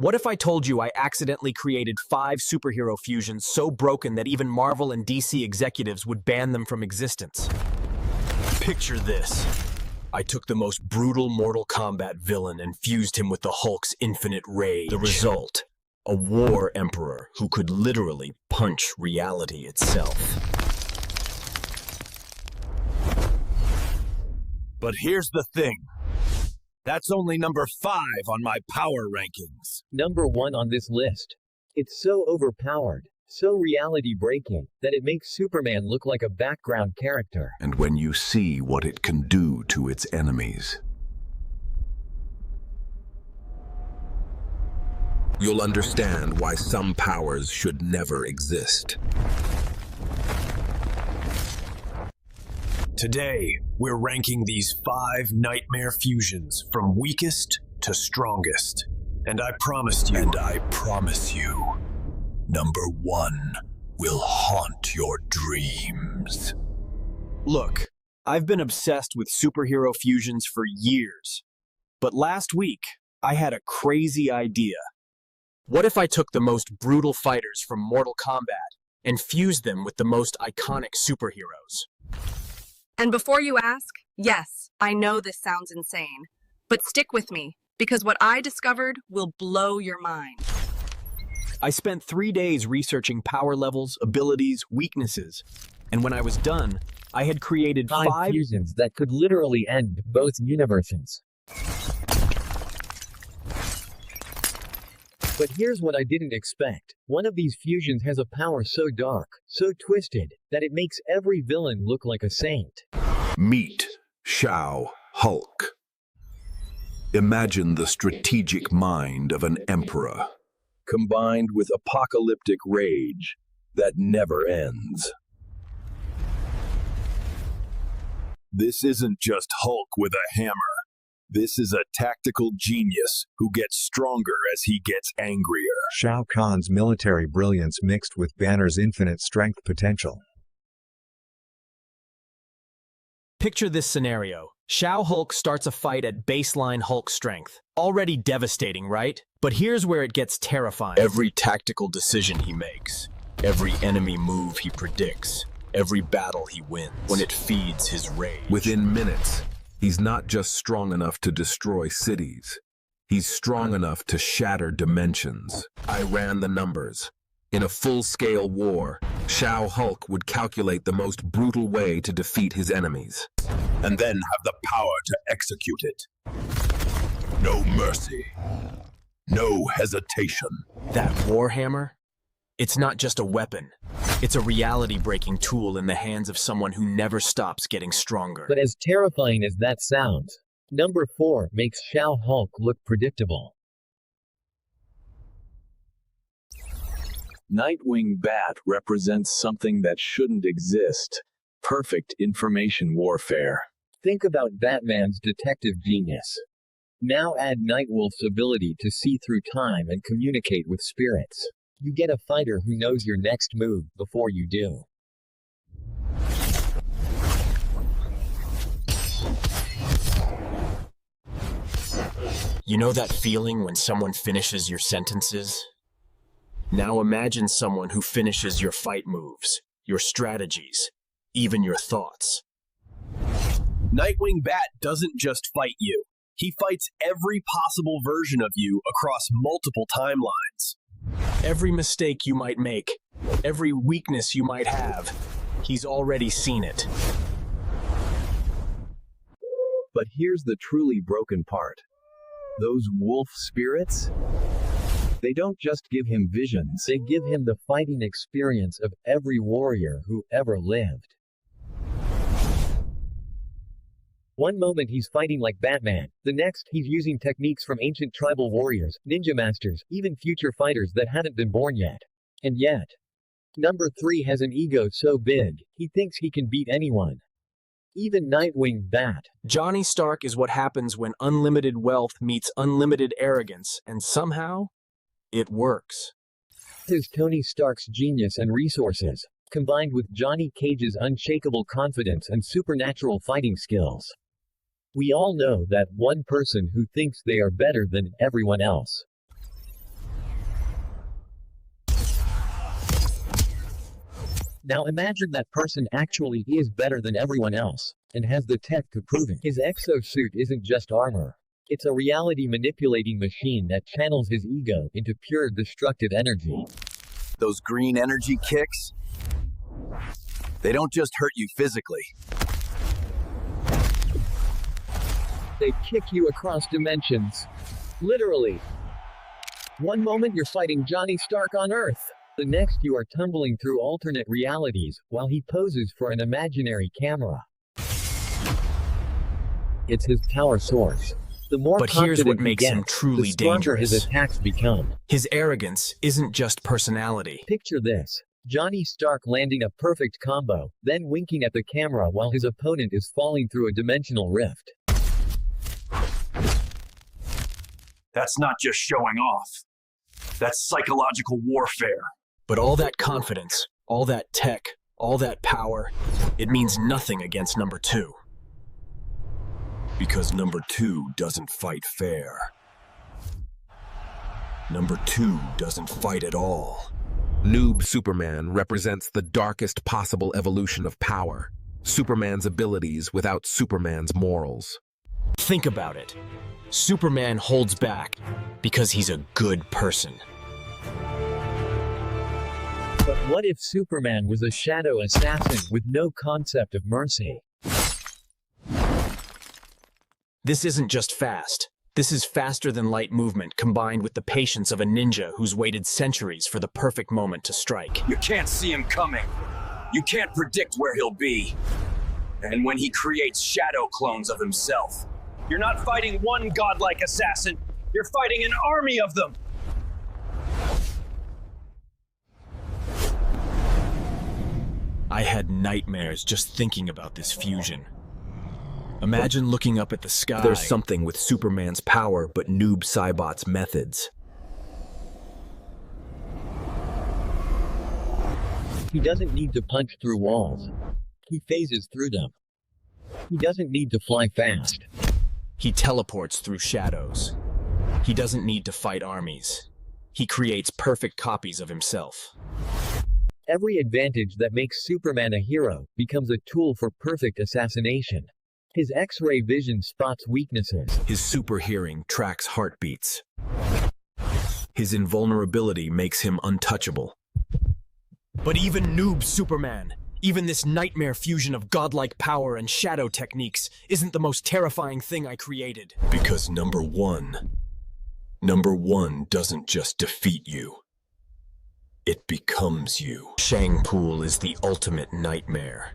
What if I told you I accidentally created 5 superhero fusions so broken that even Marvel and DC executives would ban them from existence? Picture this. I took the most brutal Mortal Kombat villain and fused him with the Hulk's infinite rage. The result, a war emperor who could literally punch reality itself. But here's the thing. That's only number 5 on my power rankings. Number 1 on this list. It's so overpowered, so reality-breaking, that it makes Superman look like a background character. And when you see what it can do to its enemies, you'll understand why some powers should never exist. Today, we're ranking these 5 nightmare fusions from weakest to strongest. And I promise you, number 1 will haunt your dreams. Look, I've been obsessed with superhero fusions for years. But last week, I had a crazy idea. What if I took the most brutal fighters from Mortal Kombat and fused them with the most iconic superheroes? And before you ask, yes, I know this sounds insane, but stick with me, because what I discovered will blow your mind. I spent 3 days researching power levels, abilities, weaknesses, and when I was done, I had created 5 fusions that could literally end both universes. But here's what I didn't expect. One of these fusions has a power so dark, so twisted, that it makes every villain look like a saint. Meet Shao Hulk. Imagine the strategic mind of an emperor, combined with apocalyptic rage that never ends. This isn't just Hulk with a hammer. This is a tactical genius who gets stronger as he gets angrier. Shao Kahn's military brilliance mixed with Banner's infinite strength potential. Picture this scenario. Shao Hulk starts a fight at baseline Hulk strength. Already devastating, right? But here's where it gets terrifying. Every tactical decision he makes, every enemy move he predicts, every battle he wins, when it feeds his rage. Within minutes, he's not just strong enough to destroy cities. He's strong enough to shatter dimensions. I ran the numbers. In a full-scale war, Shao Hulk would calculate the most brutal way to defeat his enemies, and then have the power to execute it. No mercy. No hesitation. That Warhammer? It's not just a weapon. It's a reality-breaking tool in the hands of someone who never stops getting stronger. But as terrifying as that sounds, number 4 makes Shao Hulk look predictable. Nightwing Bat represents something that shouldn't exist. Perfect information warfare. Think about Batman's detective genius. Now add Nightwolf's ability to see through time and communicate with spirits. You get a fighter who knows your next move before you do. You know that feeling when someone finishes your sentences? Now imagine someone who finishes your fight moves, your strategies, even your thoughts. Nightwing Bat doesn't just fight you. He fights every possible version of you across multiple timelines. Every mistake you might make, every weakness you might have, he's already seen it. But here's the truly broken part. Those wolf spirits? They don't just give him visions. They give him the fighting experience of every warrior who ever lived. One moment he's fighting like Batman, the next he's using techniques from ancient tribal warriors, ninja masters, even future fighters that haven't been born yet. And yet, number 3 has an ego so big, he thinks he can beat anyone. Even Nightwing Bat. Johnny Stark is what happens when unlimited wealth meets unlimited arrogance, and somehow, it works. This is Tony Stark's genius and resources, combined with Johnny Cage's unshakable confidence and supernatural fighting skills. We all know that one person who thinks they are better than everyone else. Now imagine that person actually is better than everyone else, and has the tech to prove it. His exosuit isn't just armor. It's a reality-manipulating machine that channels his ego into pure destructive energy. Those green energy kicks, they don't just hurt you physically. They kick you across dimensions. Literally. One moment you're fighting Johnny Stark on Earth. The next you are tumbling through alternate realities, while he poses for an imaginary camera. It's his power source. The more But here's what confident he makes him gets, truly the stronger dangerous. his attacks become. His arrogance isn't just personality. Picture this. Johnny Stark landing a perfect combo, then winking at the camera while his opponent is falling through a dimensional rift. That's not just showing off. That's psychological warfare. But all that confidence, all that tech, all that power, it means nothing against number 2. Because number 2 doesn't fight fair. Number 2 doesn't fight at all. Noob Superman represents the darkest possible evolution of power. Superman's abilities without Superman's morals. Think about it. Superman holds back because he's a good person. But what if Superman was a shadow assassin with no concept of mercy? This isn't just fast. This is faster than light movement combined with the patience of a ninja who's waited centuries for the perfect moment to strike. You can't see him coming. You can't predict where he'll be. And when he creates shadow clones of himself, you're not fighting one godlike assassin, you're fighting an army of them. I had nightmares just thinking about this fusion. Imagine looking up at the sky. There's something with Superman's power, but Noob Saibot's methods. He doesn't need to punch through walls. He phases through them. He doesn't need to fly fast. He teleports through shadows. He doesn't need to fight armies. He creates perfect copies of himself. Every advantage that makes Superman a hero becomes a tool for perfect assassination. His X-ray vision spots weaknesses. His super hearing tracks heartbeats. His invulnerability makes him untouchable. But even Noob Superman, even this nightmare fusion of godlike power and shadow techniques, isn't the most terrifying thing I created. Because number one doesn't just defeat you. It becomes you. Shang Pool is the ultimate nightmare.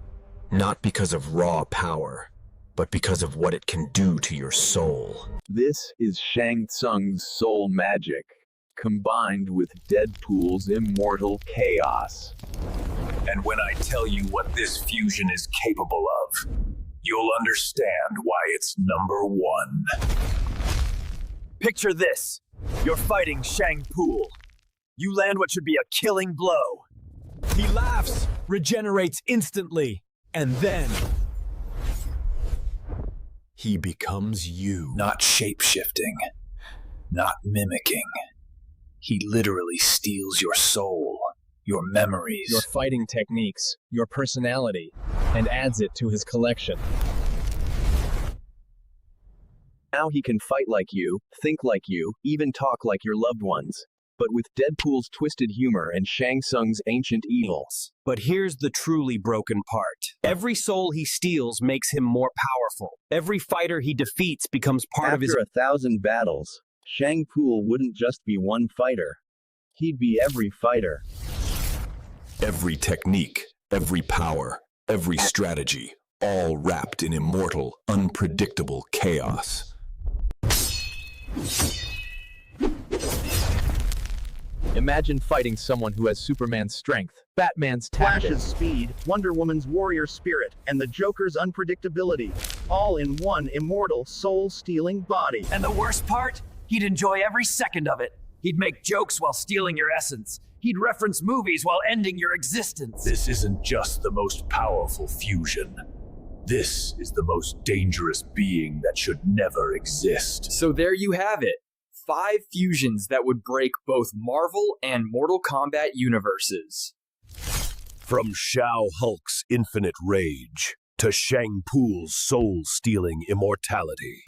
Not because of raw power, but because of what it can do to your soul. This is Shang Tsung's soul magic, combined with Deadpool's immortal chaos. And when I tell you what this fusion is capable of, you'll understand why it's number 1. Picture this. You're fighting Shang Pool. You land what should be a killing blow. He laughs, regenerates instantly, and then He becomes you. Not shape-shifting, not mimicking. He literally steals your soul, your memories. your fighting techniques, your personality, and adds it to his collection. Now he can fight like you, think like you, even talk like your loved ones. But with Deadpool's twisted humor and Shang Tsung's ancient evils. But here's the truly broken part. Every soul he steals makes him more powerful. Every fighter he defeats becomes part of his... After 1,000 battles, Shang Pool wouldn't just be one fighter. He'd be every fighter. Every technique, every power, every strategy, all wrapped in immortal, unpredictable chaos. Imagine fighting someone who has Superman's strength, Batman's tactics, Flash's speed, Wonder Woman's warrior spirit, and the Joker's unpredictability. All in one immortal, soul-stealing body. And the worst part? He'd enjoy every second of it. He'd make jokes while stealing your essence. He'd reference movies while ending your existence. This isn't just the most powerful fusion. This is the most dangerous being that should never exist. So there you have it. 5 fusions that would break both Marvel and Mortal Kombat universes. From Shao Hulk's infinite rage to Shang Pool's soul-stealing immortality.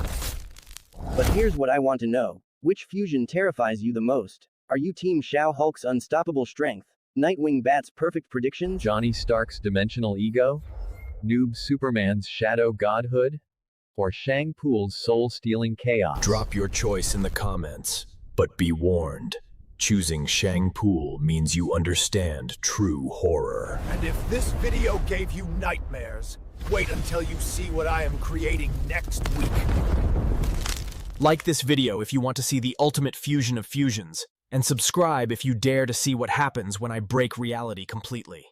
But here's what I want to know. Which fusion terrifies you the most? Are you Team Shao Hulk's unstoppable strength, Nightwing Bat's perfect predictions, Johnny Stark's dimensional ego, Noob Superman's shadow godhood, or Shang Pool's soul-stealing chaos? Drop your choice in the comments, but be warned. Choosing Shang Pool means you understand true horror. And if this video gave you nightmares, wait until you see what I am creating next week. Like this video if you want to see the ultimate fusion of fusions, and subscribe if you dare to see what happens when I break reality completely.